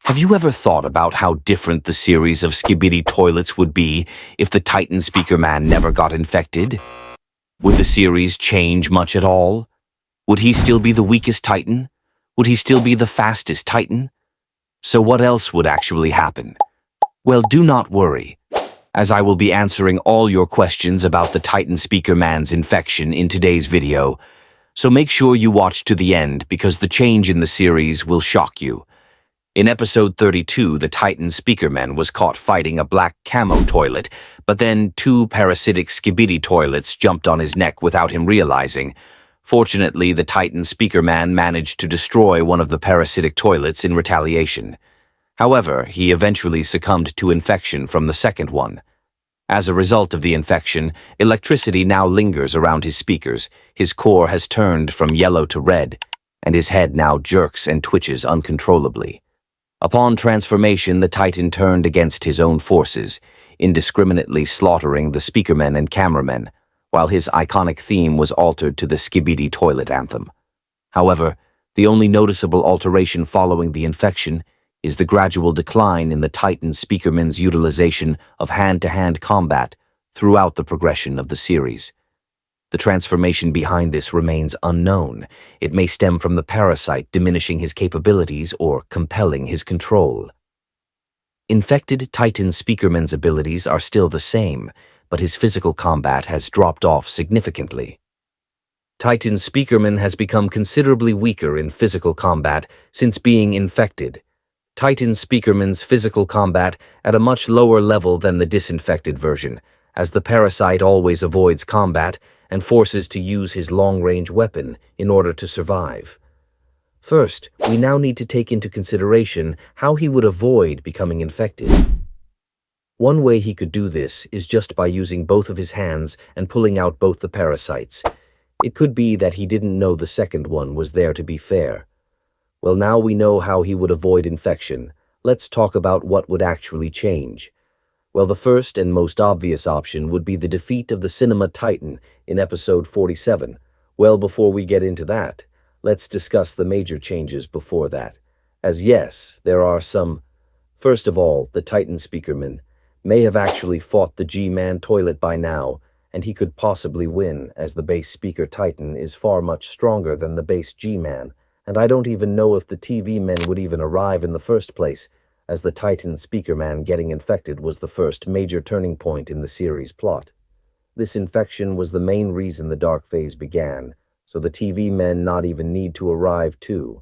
Have you ever thought about how different the series of Skibidi toilets would be if the Titan Speakerman never got infected? Would the series change much at all? Would he still be the weakest Titan? Would he still be the fastest Titan? So what else would actually happen? Well, do not worry, as I will be answering all your questions about the Titan Speakerman's infection in today's video. So make sure you watch to the end because the change in the series will shock you. In episode 32, the Titan Speakerman was caught fighting a black camo toilet, but then two parasitic Skibidi toilets jumped on his neck without him realizing. Fortunately, the Titan Speakerman managed to destroy one of the parasitic toilets in retaliation. However, he eventually succumbed to infection from the second one. As a result of the infection, electricity now lingers around his speakers, his core has turned from yellow to red, and his head now jerks and twitches uncontrollably. Upon transformation, the Titan turned against his own forces, indiscriminately slaughtering the speakermen and cameramen, while his iconic theme was altered to the Skibidi toilet anthem. However, the only noticeable alteration following the infection is the gradual decline in the Titan Speakerman's utilization of hand-to-hand combat throughout the progression of the series. The transformation behind this remains unknown. It may stem from the parasite diminishing his capabilities or compelling his control. Infected Titan Speakerman's abilities are still the same, but his physical combat has dropped off significantly. Titan Speakerman has become considerably weaker in physical combat since being infected. Titan Speakerman's physical combat at a much lower level than the disinfected version, as the parasite always avoids combat and forces to use his long-range weapon in order to survive. First, we now need to take into consideration how he would avoid becoming infected. One way he could do this is just by using both of his hands and pulling out both the parasites. It could be that he didn't know the second one was there to be fair. Well, now we know how he would avoid infection. Let's talk about what would actually change. Well, the first and most obvious option would be the defeat of the Cinema Titan in episode 47. Well, before we get into that, let's discuss the major changes before that. As yes, there are some. First of all, the Titan Speakerman may have actually fought the G-Man toilet by now, and he could possibly win, as the base Speaker Titan is far much stronger than the base G-Man, and I don't even know if the TV men would even arrive in the first place, as the Titan Speakerman getting infected was the first major turning point in the series' plot. This infection was the main reason the dark phase began, so the TV men not even need to arrive to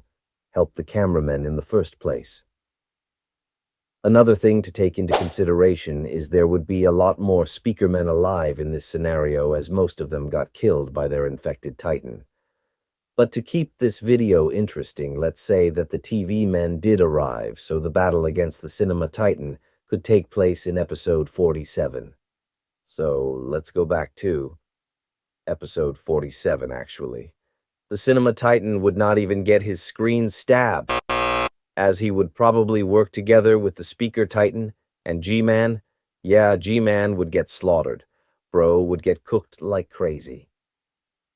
help the cameramen in the first place. Another thing to take into consideration is there would be a lot more Speakermen alive in this scenario, as most of them got killed by their infected Titan. But to keep this video interesting, let's say that the TV men did arrive, so the battle against the Cinema Titan could take place in episode 47. So let's go back to episode 47, actually. The Cinema Titan would not even get his screen stabbed, as he would probably work together with the Speaker Titan and G-Man. Yeah, G-Man would get slaughtered. Bro would get cooked like crazy.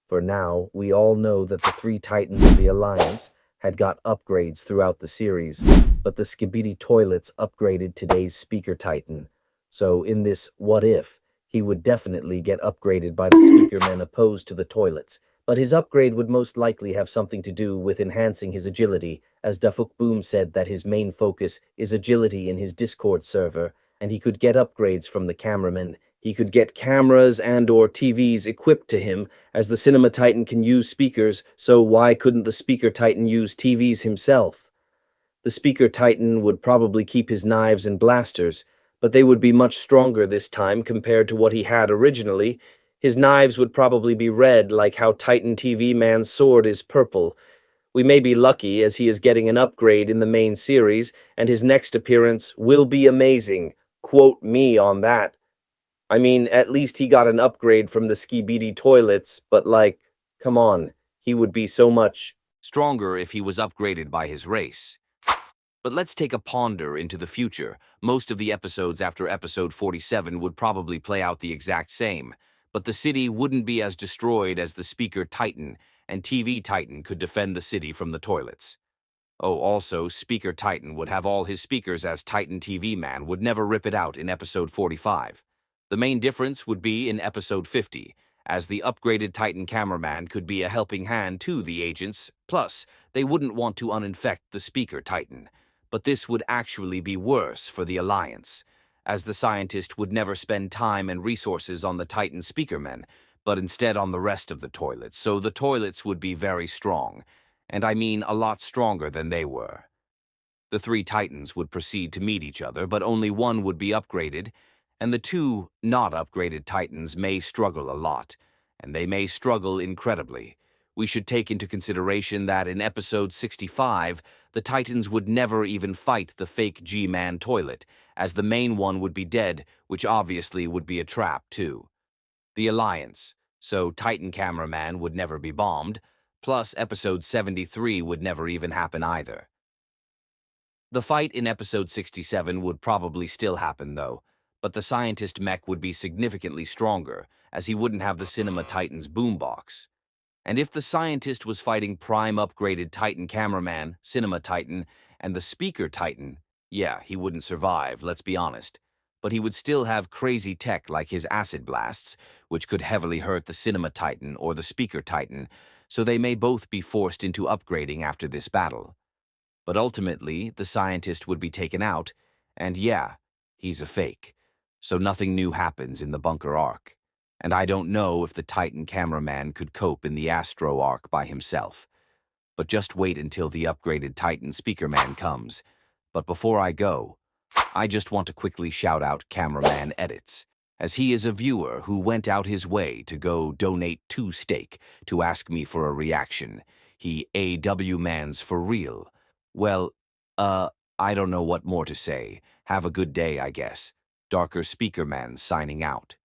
For now, we all know that the three Titans of the Alliance had got upgrades throughout the series, but the Skibidi toilets upgraded today's Speaker Titan. So in this what if, he would definitely get upgraded by the Speakermen opposed to the toilets, but his upgrade would most likely have something to do with enhancing his agility, as Dafuk Boom said that his main focus is agility in his Discord server, and he could get upgrades from the cameramen. He could get cameras and/or TVs equipped to him, as the Cinema Titan can use speakers, so why couldn't the Speaker Titan use TVs himself? The Speaker Titan would probably keep his knives and blasters, but they would be much stronger this time compared to what he had originally. His knives would probably be red, like how Titan TV Man's sword is purple. We may be lucky, as he is getting an upgrade in the main series, and his next appearance will be amazing. Quote me on that. I mean, at least he got an upgrade from the Skibidi toilets, but like, come on, he would be so much stronger if he was upgraded by his race. But let's take a ponder into the future. Most of the episodes after episode 47 would probably play out the exact same, but the city wouldn't be as destroyed as the Speaker Titan, and TV Titan could defend the city from the toilets. Oh, also, Speaker Titan would have all his speakers as Titan TV Man would never rip it out in episode 45. The main difference would be in episode 50, as the upgraded Titan cameraman could be a helping hand to the agents, plus, they wouldn't want to uninfect the Speaker Titan. But this would actually be worse for the Alliance, as the scientist would never spend time and resources on the Titan Speakermen, but instead on the rest of the toilets, so the toilets would be very strong, and I mean a lot stronger than they were. The three Titans would proceed to meet each other, but only one would be upgraded, and the two not upgraded Titans may struggle a lot, and they may struggle incredibly. We should take into consideration that in episode 65, the Titans would never even fight the fake G-Man toilet, as the main one would be dead, which obviously would be a trap too. The Alliance, so Titan Cameraman would never be bombed, plus episode 73 would never even happen either. The fight in episode 67 would probably still happen though, but the scientist mech would be significantly stronger, as he wouldn't have the Cinema Titan's boombox. And if the scientist was fighting Prime upgraded Titan Cameraman, Cinema Titan, and the Speaker Titan, yeah, he wouldn't survive, let's be honest. But he would still have crazy tech like his acid blasts, which could heavily hurt the Cinema Titan or the Speaker Titan, so they may both be forced into upgrading after this battle. But ultimately, the scientist would be taken out, and yeah, he's a fake. So nothing new happens in the bunker arc. And I don't know if the Titan cameraman could cope in the Astro arc by himself. But just wait until the upgraded Titan Speakerman comes. But before I go, I just want to quickly shout out Cameraman Edits, as he is a viewer who went out his way to go donate 2 steak to ask me for a reaction. He AW mans for real. Well, I don't know what more to say. Have a good day, I guess. Darker Speakerman signing out.